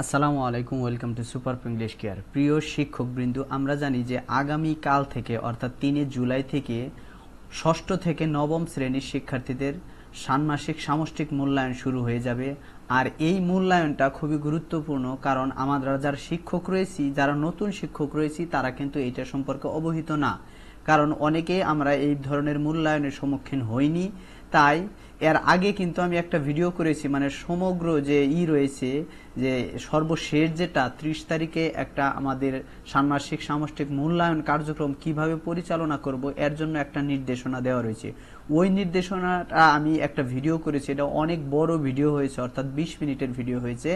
আসসালামু আলাইকুম, welcome to super English care. প্রিয় শিক্ষকবৃন্দ, আমরা জানি যে আগামী কাল থেকে অর্থাৎ 3 জুলাই থেকে ষষ্ঠ থেকে নবম শ্রেণীর শিক্ষার্থীদের ষান্মাসিক সামষ্টিক মূল্যায়ন শুরু হয়ে যাবে। আর এই মূল্যায়নটা খুবই গুরুত্বপূর্ণ, কারণ আমরা যারা শিক্ষক রয়েছি, যারা নতুন শিক্ষক রয়েছি, তারা কিন্তু এটা সম্পর্কে অবহিত না। কারণ অনেকেই আমরা এই ধরনের মূল্যায়নের সম্মুখীন হইনি। তাই এর আগে কিন্তু আমি একটা ভিডিও করেছি, মানে সমগ্র যে রয়েছে, যে সর্বশেষ যেটা 30 তারিখে একটা আমাদের ষান্মাসিক সামষ্টিক মূল্যায়ন কার্যক্রম কিভাবে পরিচালনা করব, এর জন্য একটা নির্দেশনা দেওয়া রয়েছে। ওই নির্দেশনাটা আমি একটা ভিডিও করেছি, এটা অনেক বড় ভিডিও হয়েছে, অর্থাৎ 20 মিনিটের ভিডিও হয়েছে।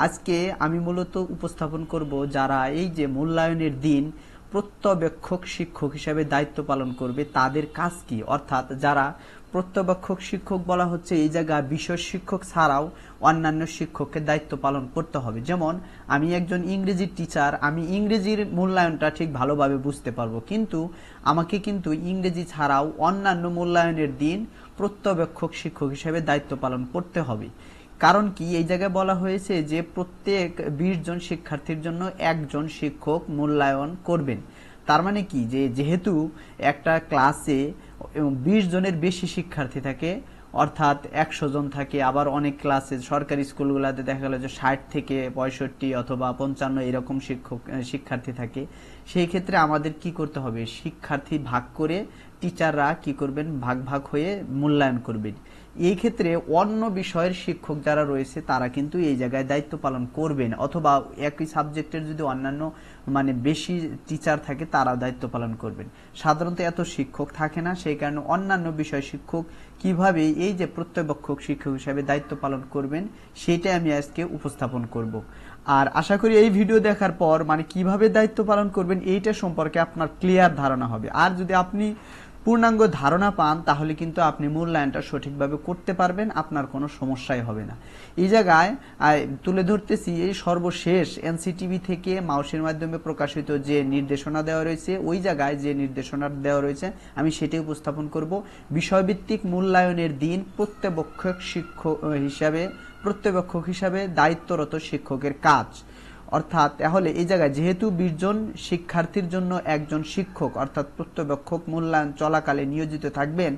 আজকে আমি মূলত উপস্থাপন করব যারা এই যে মূল্যায়নের দিন প্রত্যবেক্ষক শিক্ষক হিসাবে দায়িত্ব পালন করবে তাদের কাজ কি। অর্থাৎ যারা প্রত্যবেক্ষক শিক্ষক বলা হচ্ছে, এই জায়গায় বিষয় শিক্ষক ছাড়াও অন্যান্য শিক্ষককে দায়িত্ব পালন করতে হবে। যেমন আমি একজন ইংরেজির টিচার, আমি ইংরেজির মূল্যায়নটা ঠিক ভালোভাবে বুঝতে পারবো, কিন্তু আমাকে কিন্তু ইংরেজি ছাড়াও অন্যান্য মূল্যায়নের দিন প্রত্যবেক্ষক শিক্ষক হিসেবে দায়িত্ব পালন করতে হবে। কারণ কি, এই জায়গায় বলা হয়েছে যে প্রত্যেক 20 জন শিক্ষার্থীর জন্য একজন শিক্ষক মূল্যায়ন করবেন। তার মানে কি, যে যেহেতু একটা ক্লাসে 20 জনের বেশি শিক্ষার্থী থাকে, অর্থাৎ 100 জন থাকে, আবার অনেক ক্লাসে সরকারি স্কুলগুলোতে দেখা গেল যে 60 থেকে 65 অথবা 55 এরকম শিক্ষার্থী থাকে। সেই ক্ষেত্রে আমাদের কি করতে হবে, শিক্ষার্থী ভাগ করে টিচাররা কি করবেন, ভাগ ভাগ হয়ে মূল্যায়ন করবেন। এই ক্ষেত্রে অন্য বিষয়ের শিক্ষক যারা রয়েছে তারা কিন্তু এই জায়গায় দায়িত্ব পালন করবেন, অথবা একই সাবজেক্টের যদি অন্যান্য মানে বেশি টিচার থাকে তারাও দায়িত্ব পালন করবেন। সাধারণত এত শিক্ষক থাকে না, সেই কারণে অন্যান্য বিষয় শিক্ষক কিভাবে এই যে প্রত্যবেক্ষক শিক্ষক হিসাবে দায়িত্ব পালন করবেন সেটাই আমি আজকে উপস্থাপন করব। আর আশা করি এই ভিডিও দেখার পর মানে কিভাবে দায়িত্ব পালন করবেন এইটা সম্পর্কে আপনার ক্লিয়ার ধারণা হবে। আর যদি আপনি পূর্ণাঙ্গ ধারণা পান তাহলে কিন্তু আপনি মূল্যায়নটা সঠিকভাবে করতে পারবেন, আপনার কোনো সমস্যাই হবে না। এই জায়গায় তুলে ধরতেছি এই সর্বশেষ এনসিটিভি থেকে মাউসের মাধ্যমে প্রকাশিত যে নির্দেশনা দেওয়া রয়েছে, ওই জায়গায় যে নির্দেশনা দেওয়া রয়েছে আমি সেটাই উপস্থাপন করব। বিষয়ভিত্তিক মূল্যায়নের দিন প্রত্যবেক্ষক হিসাবে দায়িত্বরত শিক্ষকের কাজ। অর্থাৎ তাহলে এই জায়গায় যেহেতু 20 জন শিক্ষার্থীর জন্য একজন শিক্ষক অর্থাৎ প্রত্যবেক্ষক মূল্যায়ন চলাকালে নিয়োজিত থাকবেন,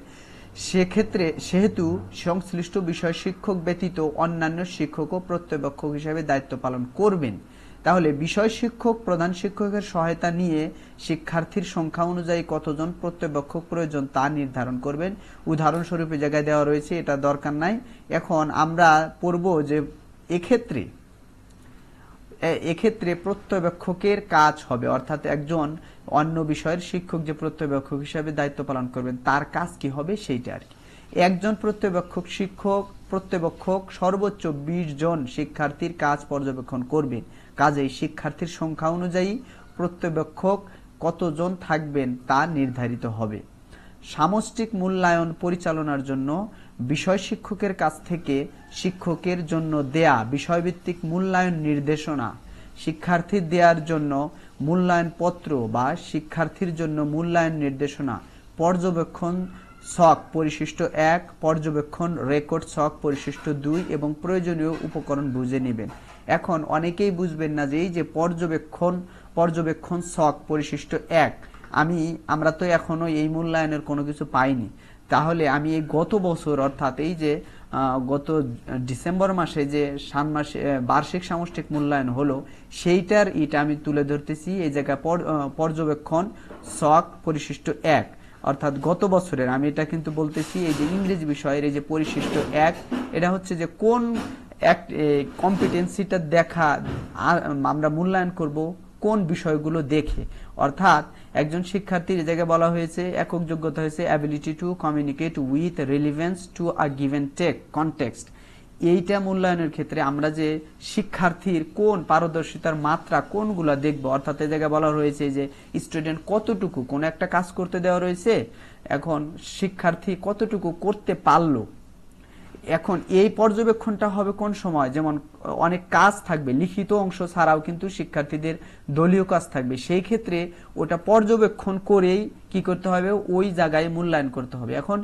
সেহেতু সংশ্লিষ্ট বিষয় শিক্ষক ব্যতীত অন্যান্য শিক্ষকও প্রত্যবেক্ষক হিসেবে দায়িত্ব পালন করবেন। তাহলে বিষয় শিক্ষক প্রধান শিক্ষকের সহায়তা নিয়ে শিক্ষার্থীর সংখ্যা অনুযায়ী কতজন প্রত্যবেক্ষক প্রয়োজন তা নির্ধারণ করবেন। উদাহরণস্বরূপ এই জায়গায় দেওয়া রয়েছে, এটা দরকার নাই। এখন আমরা পড়ব যে এক্ষেত্রে প্রত্যবেক্ষকের কাজ হবে, অর্থাৎ একজন অন্য বিষয়ের শিক্ষক যে প্রত্যবেক্ষক হিসাবে দায়িত্ব পালন করবেন তার কাজ কি হবে সেইটা আর কি। একজন প্রত্যবেক্ষক সর্বোচ্চ 20 জন শিক্ষার্থীর কাজ পর্যবেক্ষণ করবেন। কাজেই শিক্ষার্থীর সংখ্যা অনুযায়ী প্রত্যবেক্ষক কতজন থাকবেন তা নির্ধারিত হবে। সামষ্টিক মূল্যায়ন পরিচালনার জন্য বিষয় শিক্ষকের কাছ থেকে শিক্ষকের জন্য দেয়া বিষয়ভিত্তিক মূল্যায়ন নির্দেশনা, শিক্ষার্থীর দেওয়ার জন্য মূল্যায়ন পত্র বা শিক্ষার্থীর জন্য মূল্যায়ন নির্দেশনা, পর্যবেক্ষণ ছক পরিশিষ্ট 1, পর্যবেক্ষণ রেকর্ড ছক পরিশিষ্ট 2 এবং প্রয়োজনীয় উপকরণ বুঝে নেবেন। এখন অনেকেই বুঝবেন না যে এই যে পর্যবেক্ষণ ছক পরিশিষ্ট 1, আমরা তো এখনো এই মূল্যায়নের কোনো কিছু পাইনি। তাহলে আমি এই গত বছর অর্থাৎ এই যে গত ডিসেম্বর মাসে যে বার্ষিক সামষ্টিক মূল্যায়ন হলো সেইটার আমি তুলে ধরতেছি। এই জায়গায় পর্যবেক্ষণ ছক পরিশিষ্ট 1 অর্থাৎ গত বছরের আমি এটা কিন্তু বলতেছি। এই যে ইংরেজি বিষয়ের এই যে পরিশিষ্ট 1, এটা হচ্ছে যে কোন কম্পিটেন্সিটা দেখা আমরা মূল্যায়ন করব কোন বিষয়গুলো দেখে। অর্থাৎ একজন শিক্ষার্থীর এই জায়গায় বলা হয়েছে একক যোগ্যতা হয়েছে ability to communicate with relevance to a given context. এইটা মূল্যায়নের ক্ষেত্রে আমরা যে শিক্ষার্থীর কোন পারদর্শিতার মাত্রা কোনগুলা দেখব, অর্থাৎ এই জায়গায় বলা হয়েছে যে স্টুডেন্ট কতটুকু কোন একটা কাজ করতে দেওয়া রয়েছে, এখন শিক্ষার্থী কতটুকু করতে পারলো। এখন এই পর্যবেক্ষণটা হবে কোন সময়, যেমন অনেক কাজ থাকবে লিখিত অংশ ছাড়াও কিন্তু শিক্ষার্থীদের দলীয় কাজ থাকবে, সেই ক্ষেত্রে ওটা পর্যবেক্ষণ করেই কি করতে হবে, ওই জায়গায় মূল্যায়ন করতে হবে। এখন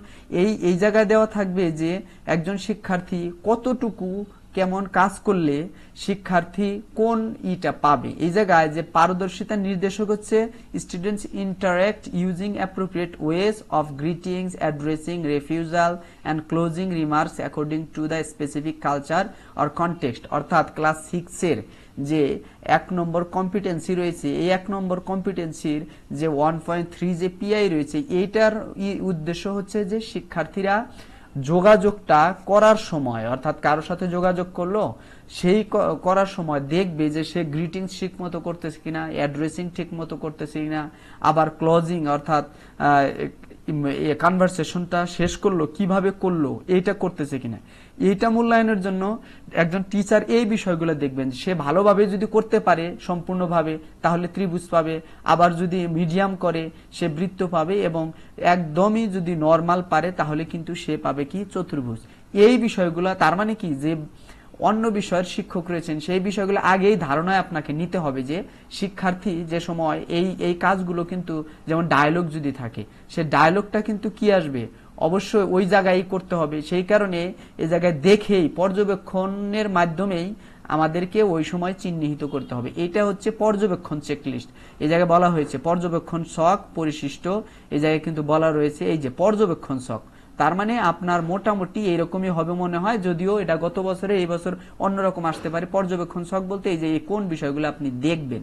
এই জায়গায় দেওয়া থাকবে যে একজন শিক্ষার্থী কতটুকু কেমন কাজ করলে শিক্ষার্থী কোন ইটা পাবে। এই জায়গায় যে পারদর্শিতার নির্দেশক হচ্ছে students interact using appropriate ways of greetings, addressing, refusal and closing remarks according to the specific culture or context. অর্থাৎ ক্লাস 6-এর যে 1 নম্বর কম্পিটেন্সি রয়েছে, এই 1 নম্বর কম্পিটেন্সির যে 1.3 যে পিআই রয়েছে, এইটার উদ্দেশ্য হচ্ছে যে শিক্ষার্থীরা যোগাযোগটা করার সময়, অর্থাৎ কারোর সাথে যোগাযোগ করলো, সেই করার সময় দেখবে যে সে গ্রিটিংস ঠিক মতো করতেছে কিনা, অ্যাড্রেসিং ঠিক মতো করতেছে কিনা, আবার ক্লোজিং অর্থাৎ কনভারসেশনটা শেষ করলো কিভাবে করলো, এইটা করতেছে কিনা। এইটা মূল্যায়নের জন্য একজন টিচার এই বিষয়গুলো দেখবেন। সে ভালোভাবে যদি করতে পারে সম্পূর্ণভাবে তাহলে ত্রিভুজ পাবে, আবার যদি মিডিয়াম করে সে বৃত্ত পাবে, এবং একদমই যদি নরমাল পারে তাহলে কিন্তু সে পাবে কি চতুর্ভুজ। এই বিষয়গুলো তার মানে কি যে অন্য বিষয়ের শিক্ষক রয়েছেন সেই বিষয়গুলো আগেই ধারণায় আপনাকে নিতে হবে যে শিক্ষার্থী যে সময় এই কাজগুলো কিন্তু, যেমন ডায়লগ যদি থাকে সে ডায়লগটা কিন্তু কি আসবে অবশ্যই ওই জায়গায় করতে হবে। সেই কারণে এই জায়গায় দেখেই পর্যবেক্ষণের মাধ্যমেই আমাদেরকে ওই সময় চিহ্নিত করতে হবে। এটা হচ্ছে পর্যবেক্ষণ চেকলিস্ট। এই জায়গায় বলা হয়েছে পর্যবেক্ষণ ছক পরিশিষ্ট, এই জায়গায় কিন্তু বলা রয়েছে এই যে পর্যবেক্ষণ ছক। তার মানে আপনার মোটামুটি এইরকমই হবে মনে হয়, যদিও এটা গত বছরে এই বছর অন্যরকম আসতে পারে। পর্যবেক্ষণ ছক বলতে এই যে কোন বিষয়গুলো আপনি দেখবেন,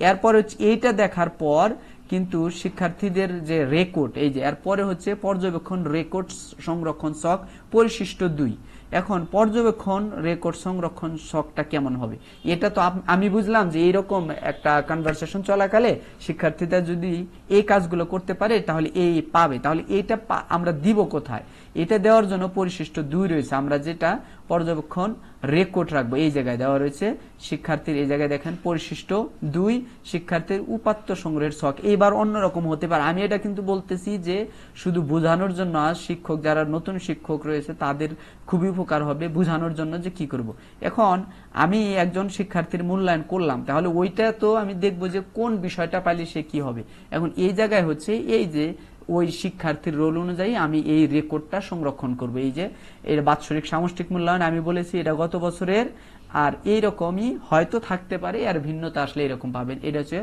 এরপর হচ্ছে এইটা দেখার পর কিন্তু শিক্ষার্থীদের যে রেকর্ড, এই যে এরপরে হচ্ছে পর্যবেক্ষণ রেকর্ড সংরক্ষণ ছক পরিশিষ্ট 2। এখন পর্যবেক্ষণ রেকর্ড সংরক্ষণ ছকটা কেমন হবে, এটা তো আমি বুঝলাম যে এইরকম একটা কনভারসেশন চলাকালে শিক্ষার্থীরা যদি এই কাজগুলো করতে পারে তাহলে এই পাবে। তাহলে এইটা আমরা দিব কোথায়? এটা দেওয়ার জন্য পরিশিষ্ট 2 রয়েছে, আমরা যেটা পর্যবেক্ষণ রেকর্ড রাখবো এই জায়গায় দেওয়া রয়েছে শিক্ষার্থীর। এই জায়গায় দেখেন পরিশিষ্ট 2 শিক্ষার্থীর উপাত্ত সংগ্রহের ছক। এইবার অন্যরকম হতে পারে, আমি এটা কিন্তু বলতেছি যে শুধু বোঝানোর জন্য, শিক্ষক যারা নতুন শিক্ষক রয়েছে তাদের খুবই উপকার হবে বোঝানোর জন্য যে কি করব। এখন আমি একজন শিক্ষার্থীর মূল্যায়ন করলাম, তাহলে ওইটা তো আমি দেখবো যে কোন বিষয়টা পাইলে সে কি হবে। এখন এই জায়গায় হচ্ছে এই যে ওই শিক্ষার্থীর রোল অনুযায়ী আমি এই রেকর্ডটা সংরক্ষণ করব। এই যে এর বাৎসরিক সামষ্টিক মূল্যায়ন আমি বলেছি এটা গত বছরের, আর এইরকমই হয়তো থাকতে পারে, আর ভিন্নতা আসলে এরকম পাবেন। এটা হচ্ছে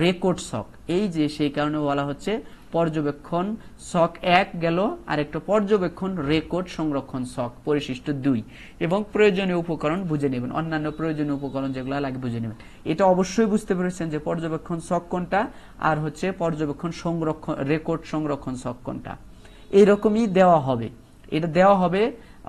রেকর্ড ছক। এই যে সেই কারণে বলা হচ্ছে পর্যবেক্ষণ ছক 1 গেল, আর একটা পর্যবেক্ষণ রেকর্ড সংরক্ষণ ছক পরিশিষ্ট 2। এবং প্রয়োজনীয় উপকরণ বুঝে নেবেন, অন্যান্য প্রয়োজনীয় উপকরণ যেগুলো লাগে বুঝে নেবেন। এটা অবশ্যই বুঝতে পেরেছেন যে পর্যবেক্ষণ ছক কোনটা আর হচ্ছে পর্যবেক্ষণ সংরক্ষণ রেকর্ড সংরক্ষণ ছক কোনটা। এইরকমই দেওয়া হবে, এটা দেওয়া হবে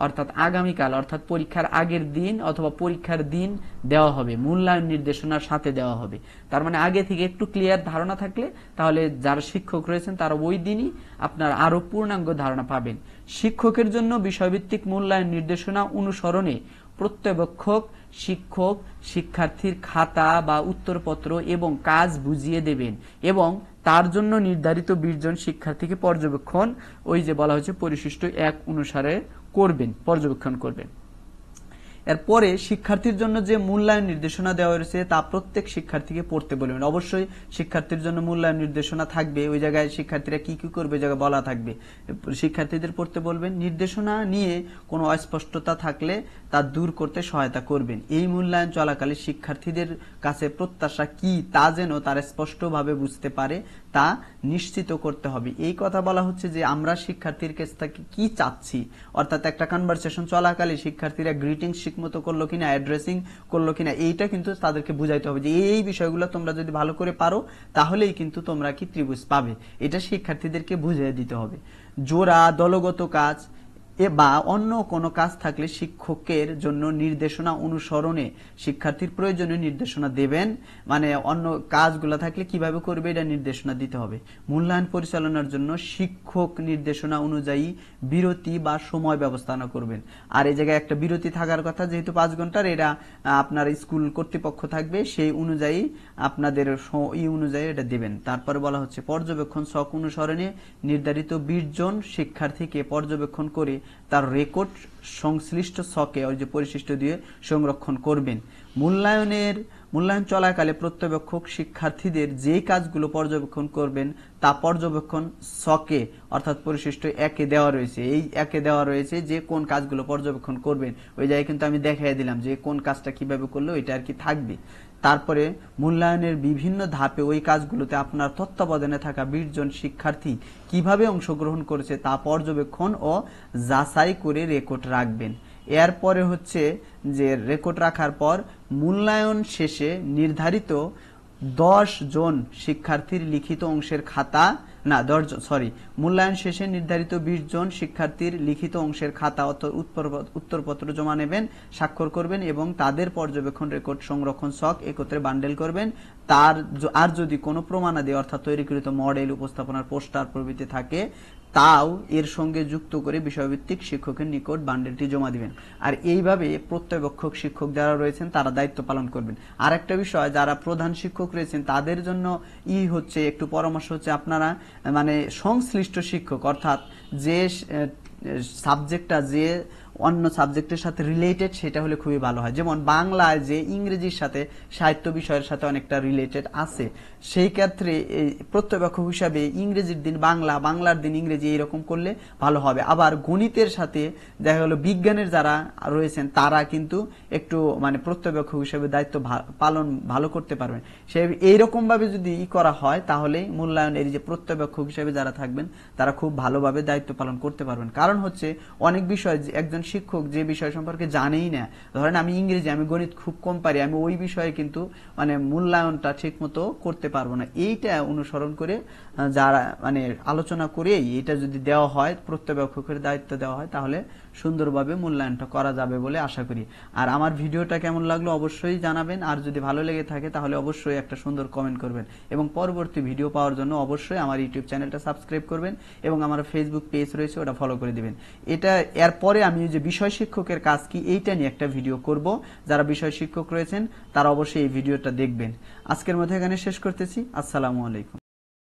অর্থাৎ আগামীকাল, অর্থাৎ পরীক্ষার আগের দিন অথবা পরীক্ষার দিন দেওয়া হবে, মূল্যায়ন নির্দেশনার সাথে দেওয়া হবে। তার মানে আগে থেকে একটু ক্লিয়ার ধারণা থাকলে তাহলে যারা শিক্ষক রয়েছেন তারা ওই দিনই আপনার আরো পূর্ণাঙ্গ ধারণা পাবেন। শিক্ষকের জন্য বিষয়ভিত্তিক মূল্যায়ন নির্দেশনা অনুসরণে প্রত্যবেক্ষক শিক্ষক শিক্ষার্থীর খাতা বা উত্তরপত্র এবং কাজ বুঝিয়ে দেবেন, এবং তার জন্য নির্ধারিত 20 জন শিক্ষার্থীকে পর্যবেক্ষণ ওই যে বলা হয়েছে পরিশিষ্ট 1 অনুসারে করবেন, পর্যবেক্ষণ করবেন। এরপরে শিক্ষার্থীর জন্য যে মূল্যায়ন নির্দেশনা দেওয়া হয়েছে তা প্রত্যেক শিক্ষার্থীকে পড়তে বলবেন। অবশ্যই শিক্ষার্থীর জন্য মূল্যায়ন নির্দেশনা থাকবে, ওই জায়গায় শিক্ষার্থীরা কি কি করবে জায়গায় বলা থাকবে, শিক্ষার্থীদের পড়তে বলবেন। নির্দেশনা নিয়ে কোনো অস্পষ্টতা থাকলে তা দূর করতে সহায়তা করবেন। এই মূল্যায়ন চলাকালে শিক্ষার্থীদের কাছে প্রত্যাশা কি তা যেন তারা স্পষ্টভাবে বুঝতে পারে তা নিশ্চিত করতে হবে। এই কথা বলা হচ্ছে যে আমরা শিক্ষার্থীর কাছ থেকে কি চাচ্ছি, অর্থাৎ একটা কনভারসেশন চলাকালে শিক্ষার্থীরা গ্রিটিংস ঠিকমতো করলো কিনা, অ্যাড্রেসিং করলো কিনা, এইটা কিন্তু তাদেরকে বুঝাইতে হবে যে এই বিষয়গুলো তোমরা যদি ভালো করে পারো তাহলেই কিন্তু তোমরা কি ত্রিভুজ পাবে। এটা শিক্ষার্থীদেরকে বুঝিয়ে দিতে হবে। জোড়া দলগত কাজ বা অন্য কোনো কাজ থাকলে শিক্ষকের জন্য নির্দেশনা অনুসরণে শিক্ষার্থীর প্রয়োজনীয় নির্দেশনা দেবেন। মানে অন্য কাজগুলো থাকলে কিভাবে করবে এটা নির্দেশনা দিতে হবে। মূল্যায়ন পরিচালনার জন্য শিক্ষক নির্দেশনা অনুযায়ী বিরতি বা সময় ব্যবস্থাপনা করবেন। আর এই জায়গায় একটা বিরতি থাকার কথা, যেহেতু 5 ঘন্টার, এটা আপনার স্কুল কর্তৃপক্ষ থাকবে, সেই অনুযায়ী আপনাদের অনুযায়ী এটা দেবেন। তারপরে বলা হচ্ছে পর্যবেক্ষণ ছক অনুসরণে নির্ধারিত 20 জন শিক্ষার্থীকে পর্যবেক্ষণ করে তার রেকর্ড সংশ্লিষ্ট ছকে ওই যে পরিশিষ্ট দিয়ে সংরক্ষণ করবেন। মূল্যায়ন চলাকালে পর্যবেক্ষক শিক্ষার্থীদের যে কাজগুলো পর্যবেক্ষণ করবেন তা পর্যবেক্ষণ ছকে অর্থাৎ পরিশিষ্ট একে দেওয়া রয়েছে। এই একে দেওয়া রয়েছে যে কোন কাজগুলো পর্যবেক্ষণ করবেন, ওই জায়গায় কিন্তু আমি দেখাই দিলাম যে কোন কাজটা কিভাবে করলে ওইটা আর কি থাকবে। তারপরে মূল্যায়নের বিভিন্ন ধাপে ওই কাজগুলোতে আপনার তত্ত্বাবধানে থাকা 20 জন শিক্ষার্থী কিভাবে অংশগ্রহণ করেছে তা পর্যবেক্ষণ ও যাচাই করে রেকর্ড রাখবেন। এরপরে হচ্ছে যে রেকর্ড রাখার পর মূল্যায়ন শেষে নির্ধারিত 10 জন শিক্ষার্থীর লিখিত অংশের খাতা মূল্যায়ন শেষে নির্ধারিত 20 জন শিক্ষার্থীর লিখিত অংশের খাতা অথবা উত্তরপত্র জমা নেবেন, স্বাক্ষর করবেন এবং তাদের পর্যবেক্ষণ রেকর্ড সংরক্ষণ ছক একত্রে বান্ডেল করবেন। আর যদি কোনো প্রমাণাদি অর্থাৎ তৈরিকৃত মডেল, উপস্থাপনার পোস্টার প্রভৃতি থাকে তাও এর সঙ্গে যুক্ত করে বিষয়ভিত্তিক শিক্ষকের নিকট বান্ডেলটি জমা দিবেন। আর এইভাবে প্রত্যবেক্ষক শিক্ষক যারা রয়েছেন তারা দায়িত্ব পালন করবেন। আর একটা বিষয়, যারা প্রধান শিক্ষক রয়েছেন তাদের জন্য হচ্ছে একটু পরামর্শ হচ্ছে আপনারা মানে সংশ্লিষ্ট শিক্ষক অর্থাৎ যে সাবজেক্টটা যে অন্য সাবজেক্টের সাথে রিলেটেড সেটা হলে খুবই ভালো হয়। যেমন বাংলায় যে ইংরেজির সাথে সাহিত্য বিষয়ের সাথে অনেকটা রিলেটেড আছে, সেই ক্ষেত্রে প্রত্যবেক্ষক হিসাবে ইংরেজির দিন বাংলা, বাংলার দিন ইংরেজি এরকম করলে ভালো হবে। আবার গণিতের সাথে দেখা গেল বিজ্ঞানের যারা রয়েছেন তারা কিন্তু একটু মানে প্রত্যবেক্ষক হিসাবে দায়িত্ব পালন ভালো করতে পারবেন। সে এইরকম ভাবে যদি করা হয় তাহলে মূল্যায়নের যে প্রত্যবেক্ষক হিসাবে যারা থাকবেন তারা খুব ভালোভাবে দায়িত্ব পালন করতে পারবেন। কারণ হচ্ছে অনেক বিষয় একজন শিক্ষক যে বিষয় সম্পর্কে জানেই না, ধরেন আমি ইংরেজি, আমি গণিত খুব কম পারি, আমি ওই বিষয়ে কিন্তু মানে মূল্যায়নটা ঠিক মতো করতে পারবো না। এইটা অনুসরণ করে যারা মানে আলোচনা করে এটা যদি দেওয়া হয়, প্রত্যবেক্ষকের দায়িত্ব দেওয়া হয়, তাহলে সুন্দরভাবে মূল্যায়নটা করা যাবে বলে আশা করি। আর আমার ভিডিওটা কেমন লাগলো অবশ্যই জানাবেন, আর যদি ভালো লেগে থাকে তাহলে অবশ্যই একটা সুন্দর কমেন্ট করবেন এবং পরবর্তী ভিডিও পাওয়ার জন্য অবশ্যই আমার ইউটিউব চ্যানেলটা সাবস্ক্রাইব করবেন এবং আমার ফেসবুক পেজ রয়েছে ওটা ফলো করে দিবেন। এরপরে আমি যে বিষয় শিক্ষকের কাজ কি এইটা নিয়ে একটা ভিডিও করব। যারা বিষয় শিক্ষক রয়েছেন তারা অবশ্যই এই ভিডিওটা দেখবেন। আজকের মধ্যে এখানে শেষ করতেছি। আসসালামু আলাইকুম।